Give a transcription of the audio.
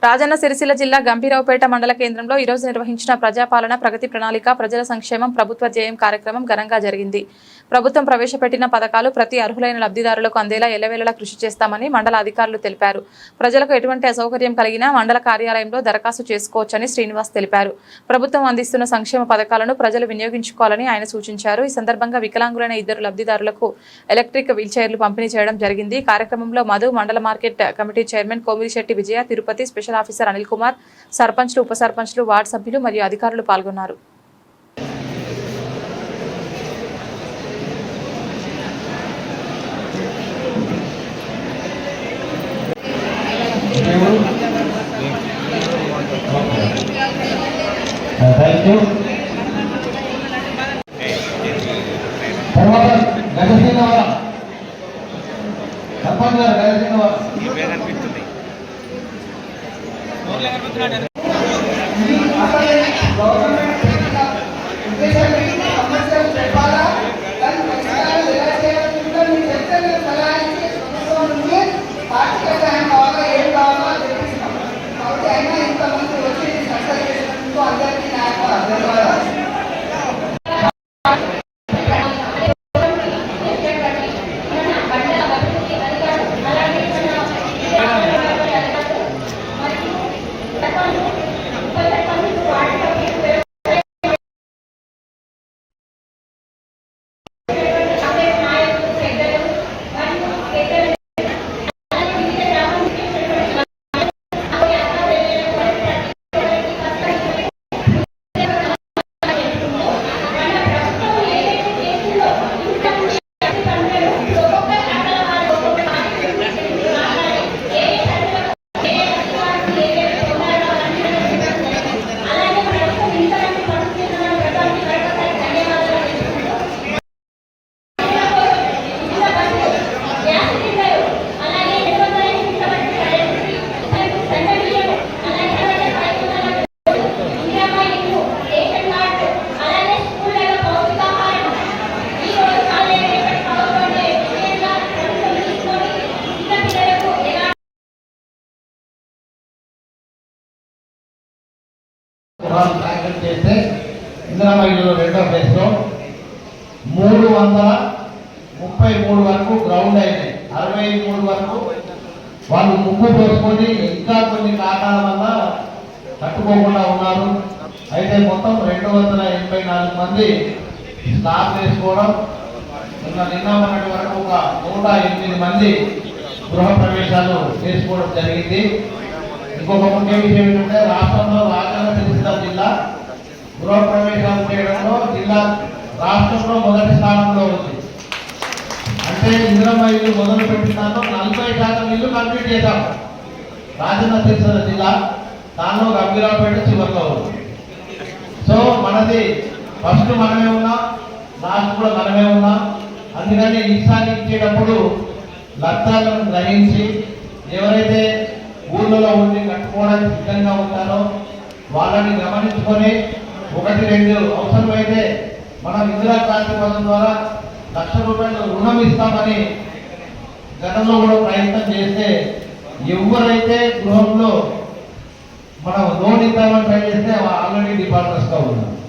రాజన్న సిరిసిల్ల జిల్లా గంభీరావుపేట మండల కేంద్రంలో ఈరోజు నిర్వహించిన ప్రజాపాలన ప్రగతి ప్రణాళిక ప్రజల సంక్షేమం ప్రభుత్వ ధ్యేయం కార్యక్రమం ఘనంగా జరిగింది. ప్రభుత్వం ప్రవేశపెట్టిన పథకాలు ప్రతి అర్హులైన లబ్ధిదారులకు అందేలా ఎల్లవేళలా కృషి చేస్తామని మండల అధికారులు తెలిపారు. ప్రజలకు ఎటువంటి అసౌకర్యం కలిగినా మండల కార్యాలయంలో దరఖాస్తు చేసుకోవచ్చని శ్రీనివాస్ తెలిపారు. ప్రభుత్వం అందిస్తున్న సంక్షేమ పథకాలను ప్రజలు వినియోగించుకోవాలని ఆయన సూచించారు. ఈ సందర్భంగా వికలాంగులైన 2 లబ్ధిదారులకు ఎలక్ట్రిక్ వీల్చైర్లు పంపిణీ చేయడం జరిగింది. కార్యక్రమంలో మధు, మండల మార్కెట్ కమిటీ చైర్మన్ కోమిరిశెట్టి విజయ, తిరుపతి స్పెషల్ ఆఫీసర్ అనిల్ కుమార్, సర్పంచ్లు, ఉప సర్పంచ్లు, వార్డు సభ్యులు మరియు అధికారులు పాల్గొన్నారు. చేస్తే ఇందిరామహిళలో రెండో ఫేజ్లో 333 వరకు గ్రౌండ్ అయినాయి. 63 వరకు వాళ్ళు ముగ్గు పోసుకొని ఇంకా కొన్ని కారణాల వల్ల కట్టుకోకుండా ఉన్నారు. అయితే మొత్తం 284 మంది స్టాప్ వేసుకోవడం, నిన్న మొన్నటి వరకు ఒక 108 మంది గృహ ప్రవేశాలు చేసుకోవడం జరిగింది. ఇంకొక ముఖ్య విషయం ఏంటంటే రాష్ట్రంలో రాజన్న సిరిసిల్ల జిల్లా గృహ ప్రవేశాలు చేయడంలో రాష్ట్రంలో మొదటి స్థానంలో ఉంది. అంటే ఇందిరమ్మ ఇల్లు మొదలు పెట్టిన దాంట్లో 40% ఇల్లు కంప్లీట్ చేశాం రాజన్న సిరిసిల్ల జిల్లా. దానిలో గంభీరావుపేట చివరిలో ఉంది. సో మనది ఫస్ట్ మనమే ఉన్నాం, లాస్ట్ కూడా మనమే ఉన్నాం. అందుకని ఈసారి ఇచ్చేటప్పుడు లక్ష్యాలను గ్రహించి ఎవరైతే ఊళ్ళలో ఉండి కట్టుకోవడానికి సిద్ధంగా ఉంటారో వాళ్ళని గమనించుకొని 1-2 అవసరమైతే మనం ఇందిరా క్రాంతి పథకం ద్వారా ₹1,00,000 రుణం ఇస్తామని గతంలో కూడా ప్రయత్నం చేస్తే ఎవరైతే గృహంలో మనం లోన్ ఇద్దామని ట్రై చేస్తే ఆల్రెడీ డిఫాల్టర్స్గా ఉన్నారు.